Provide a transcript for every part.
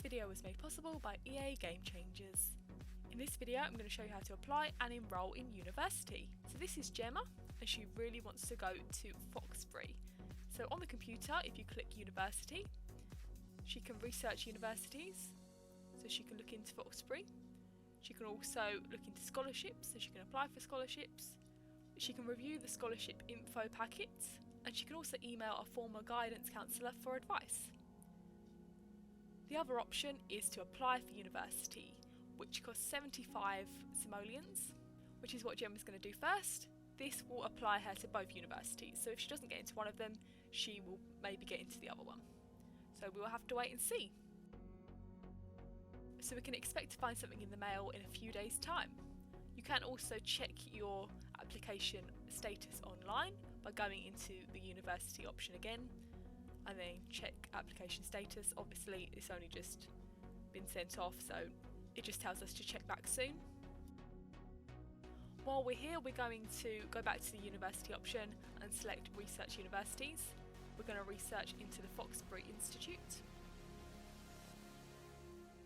video was made possible by EA GameChangers. In this video I'm going to show you how to apply and enrol in university. So this is Gemma and she really wants to go to Foxbury. So on the computer, if you click university, she can research universities, so she can look into Foxbury. She can also look into scholarships, so she can apply for scholarships. She can review the scholarship info packets, and she can also email a former guidance counsellor for advice. The other option is to apply for university, which costs 75 simoleons, which is what Gemma's going to do first. This will apply her to both universities, so if she doesn't get into one of them, she will maybe get into the other one. So we will have to wait and see. So we can expect to find something in the mail in a few days' time. You can also check your application status online by going into the university option again and then check application status. Obviously it's only just been sent off, so it just tells us to check back soon. While we're here, we're going to go back to the university option and select research universities. We're going to research into the Foxbury Institute.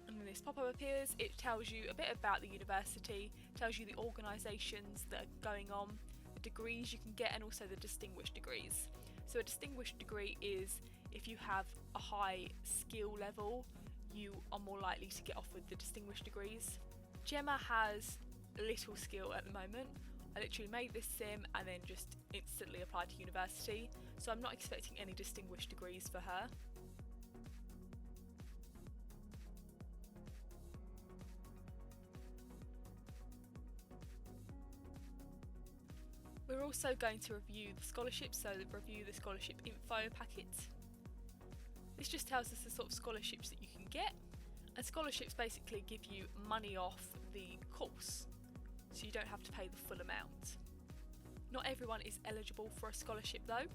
And then this pop-up appears. It tells you a bit about the university, tells you the organisations that are going on, the degrees you can get, and also the distinguished degrees. So a distinguished degree is if you have a high skill level, you are more likely to get offered the distinguished degrees. Gemma has little skill at the moment. I literally made this sim and then just instantly applied to university, so I'm not expecting any distinguished degrees for her. We're also going to review the scholarships, so review the scholarship info packet. This just tells us the sort of scholarships that you can get, and scholarships basically give you money off the course, so you don't have to pay the full amount. Not everyone is eligible for a scholarship though.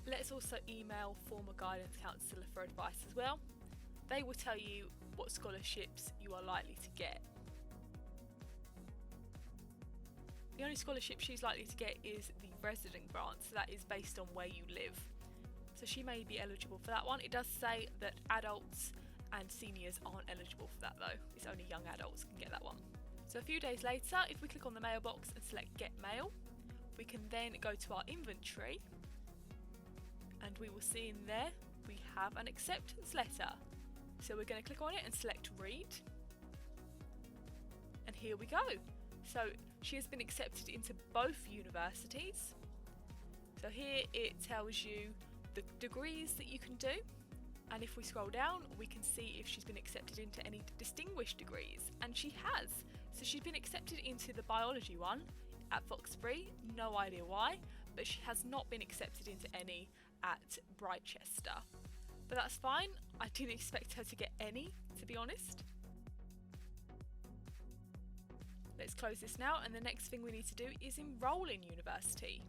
Let's also email former guidance counsellor for advice as well. They will tell you what scholarships you are likely to get. The only scholarship she's likely to get is the resident grant, so that is based on where you live. So she may be eligible for that one. It does say that adults and seniors aren't eligible for that though. It's only young adults can get that one. So a few days later, if we click on the mailbox and select Get Mail, we can then go to our inventory, and we will see in there we have an acceptance letter. So we're going to click on it and select Read. And here we go. So she has been accepted into both universities. So here it tells you the degrees that you can do. And if we scroll down, we can see if she's been accepted into any distinguished degrees. And she has. So she's been accepted into the biology one at Foxbury, no idea why, but she has not been accepted into any at Brightchester. But that's fine, I didn't expect her to get any, to be honest. Let's close this now, and the next thing we need to do is enrol in university.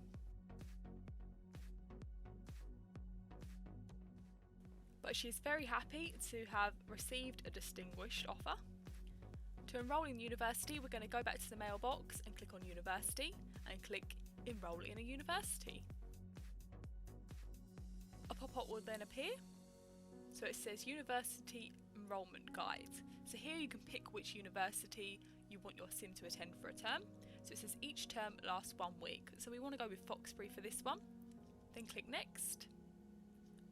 But she is very happy to have received a distinguished offer. To enrol in university, we're going to go back to the mailbox and click on university and click enrol in a university. A pop-up will then appear. So it says University Enrolment Guide. So here you can pick which university you want your sim to attend for a term. So it says each term lasts 1 week. So we want to go with Foxbury for this one. Then click next.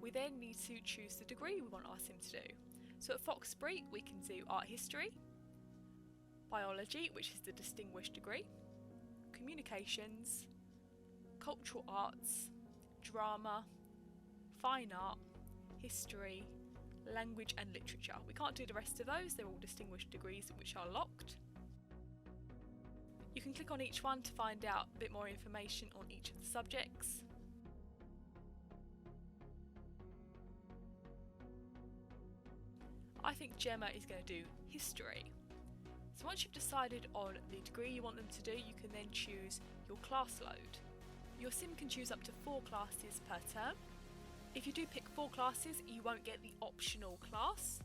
We then need to choose the degree we want our sim to do. So at Foxbury we can do art history, biology, which is the distinguished degree, communications, cultural arts, drama, fine art, history, language and literature. We can't do the rest of those, they're all distinguished degrees which are locked. You can click on each one to find out a bit more information on each of the subjects. I think Gemma is going to do history. So once you've decided on the degree you want them to do, you can then choose your class load. Your sim can choose up to 4 classes per term. If you do pick 4 classes, you won't get the optional class,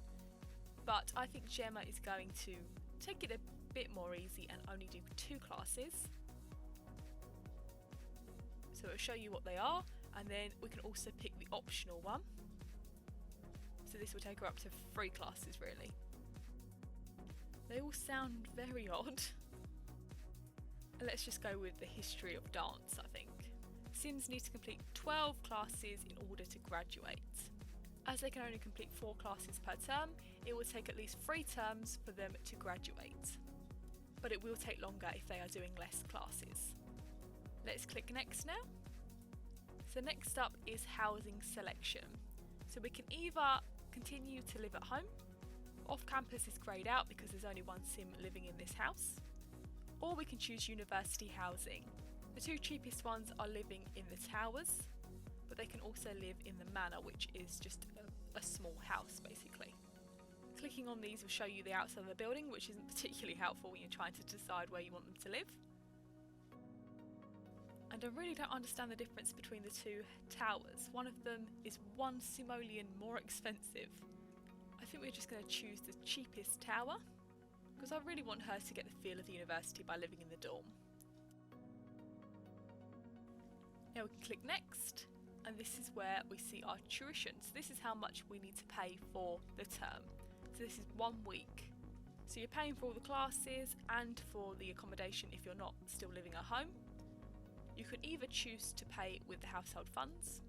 but I think Gemma is going to take it a bit more easy and only do 2 classes. So it'll show you what they are, and then we can also pick the optional one. So this will take her up to 3 classes really. They all sound very odd. Let's just go with the history of dance, I think. Sims need to complete 12 classes in order to graduate. As they can only complete 4 classes per term, it will take at least 3 terms for them to graduate. But it will take longer if they are doing less classes. Let's click next now. So next up is housing selection. So we can either continue to live at home, off campus is greyed out because there's only one sim living in this house, or we can choose university housing. The 2 cheapest ones are living in the towers, but they can also live in the manor, which is just a small house basically. Clicking on these will show you the outside of the building, which isn't particularly helpful when you're trying to decide where you want them to live. And I really don't understand the difference between the 2 towers. One of them is 1 simoleon more expensive. I think we're just going to choose the cheapest tower, because I really want her to get the feel of the university by living in the dorm. Now we can click next, and this is where we see our tuition. So this is how much we need to pay for the term. So this is 1 week. So you're paying for all the classes and for the accommodation if you're not still living at home. You can either choose to pay with the household funds,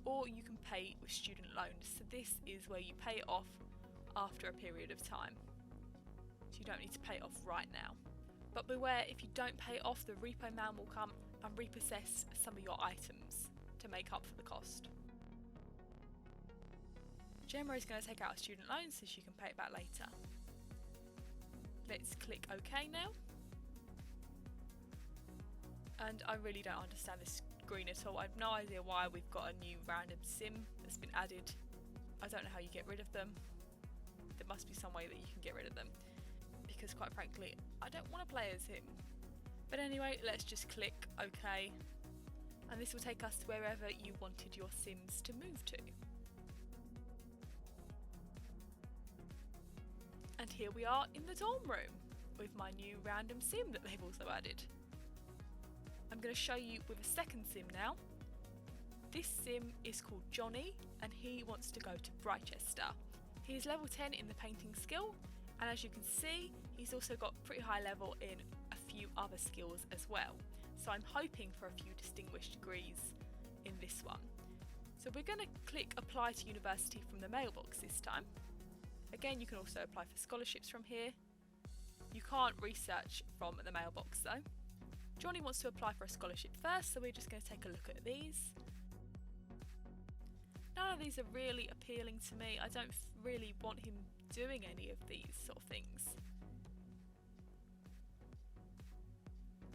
or you can pay with student loans. So this is where you pay it off after a period of time. So you don't need to pay it off right now. But beware, if you don't pay it off, the repo man will come and repossess some of your items to make up for the cost. Gemma is going to take out a student loan so she can pay it back later. Let's click OK now. And I really don't understand this screen at all. I have no idea why we've got a new random sim that's been added. I don't know how you get rid of them. There must be some way that you can get rid of them, because quite frankly I don't want to play as him. But anyway, let's just click OK, and this will take us to wherever you wanted your sims to move to. And here we are in the dorm room with my new random sim that they've also added. I'm going to show you with a second sim now. This sim is called Johnny, and he wants to go to Brichester. He's level 10 in the painting skill, and as you can see, he's also got pretty high level in a few other skills as well. So I'm hoping for a few distinguished degrees in this one. So we're going to click apply to university from the mailbox this time. Again, you can also apply for scholarships from here. You can't research from the mailbox though. Johnny wants to apply for a scholarship first, so we're just going to take a look at these. None of these are really appealing to me. I don't really want him doing any of these sort of things.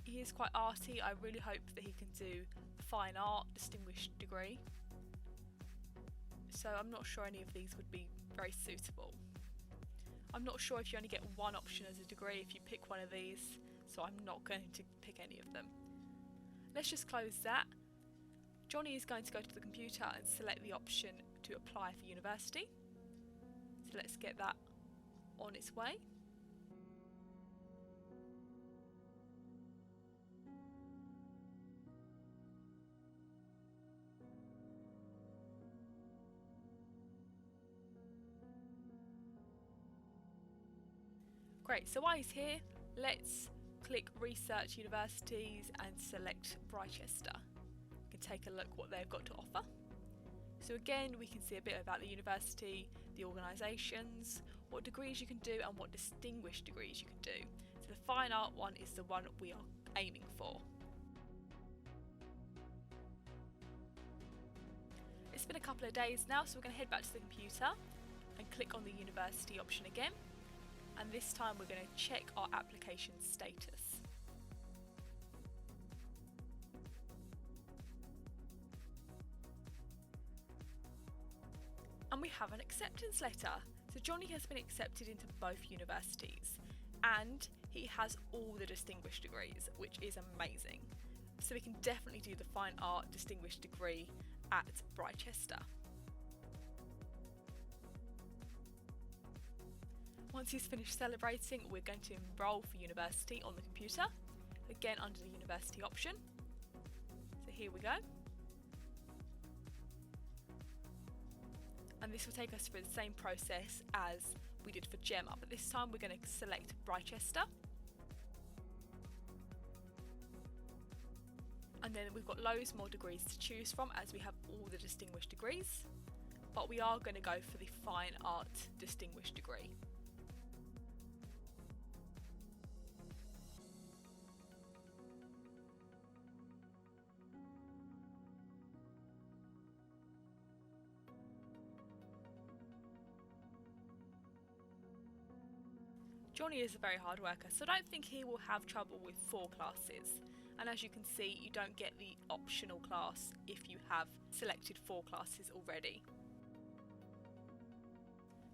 He is quite arty. I really hope that he can do fine art distinguished degree. So I'm not sure any of these would be very suitable. I'm not sure if you only get one option as a degree if you pick one of these, so I'm not going to pick any of them. Let's just close that. Johnny is going to go to the computer and select the option to apply for university. So let's get that on its way. Great, so while he's here, let's click Research Universities and select Brychester. You can take a look what they've got to offer. So again, we can see a bit about the university, the organisations, what degrees you can do and what distinguished degrees you can do. So the fine art one is the one we are aiming for. It's been a couple of days now, so we're going to head back to the computer and click on the university option again. And this time we're going to check our application status. And we have an acceptance letter. So Johnny has been accepted into both universities and he has all the distinguished degrees, which is amazing. So we can definitely do the fine art distinguished degree at Brychester. Once he's finished celebrating, we're going to enrol for university on the computer, again under the university option. So here we go. And this will take us through the same process as we did for Gemma, but this time we're going to select Brychester. And then we've got loads more degrees to choose from as we have all the distinguished degrees, but we are going to go for the fine art distinguished degree. Johnny is a very hard worker, so I don't think he will have trouble with 4 classes. And as you can see, you don't get the optional class if you have selected 4 classes already.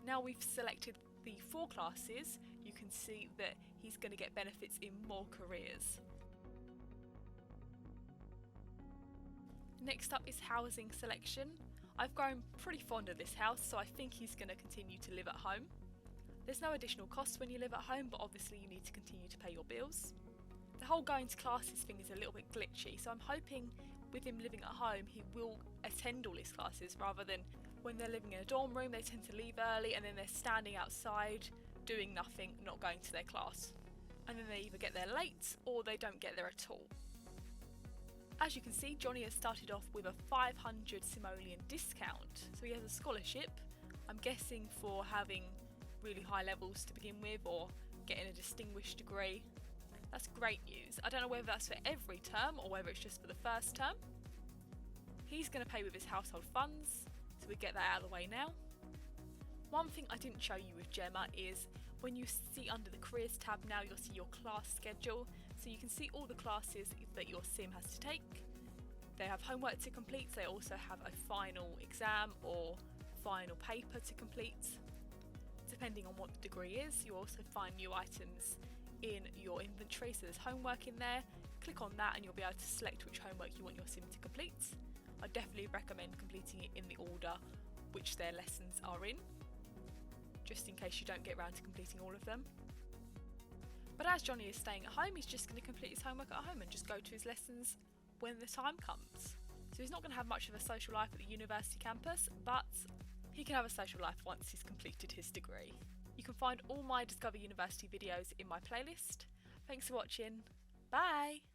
Now we've selected the 4 classes, you can see that he's going to get benefits in more careers. Next up is housing selection. I've grown pretty fond of this house, so I think he's going to continue to live at home. There's no additional cost when you live at home, but obviously you need to continue to pay your bills. The whole going to classes thing is a little bit glitchy, so I'm hoping with him living at home he will attend all his classes rather than when they're living in a dorm room they tend to leave early and then they're standing outside doing nothing, not going to their class. And then they either get there late or they don't get there at all. As you can see, Johnny has started off with a 500 simoleon discount, so he has a scholarship, I'm guessing for having really high levels to begin with or getting a distinguished degree. That's great news. I don't know whether that's for every term or whether it's just for the first term. He's going to pay with his household funds, so we get that out of the way now. One thing I didn't show you with Gemma is when you see under the careers tab now, you'll see your class schedule, so you can see all the classes that your sim has to take. They have homework to complete, so they also have a final exam or final paper to complete. Depending on what the degree is, you also find new items in your inventory, so there's homework in there. Click on that and you'll be able to select which homework you want your sim to complete. I definitely recommend completing it in the order which their lessons are in, just in case you don't get around to completing all of them. But as Johnny is staying at home, he's just going to complete his homework at home and just go to his lessons when the time comes. So he's not going to have much of a social life at the university campus, but he can have a social life once he's completed his degree. You can find all my Discover University videos in my playlist. Thanks for watching. Bye!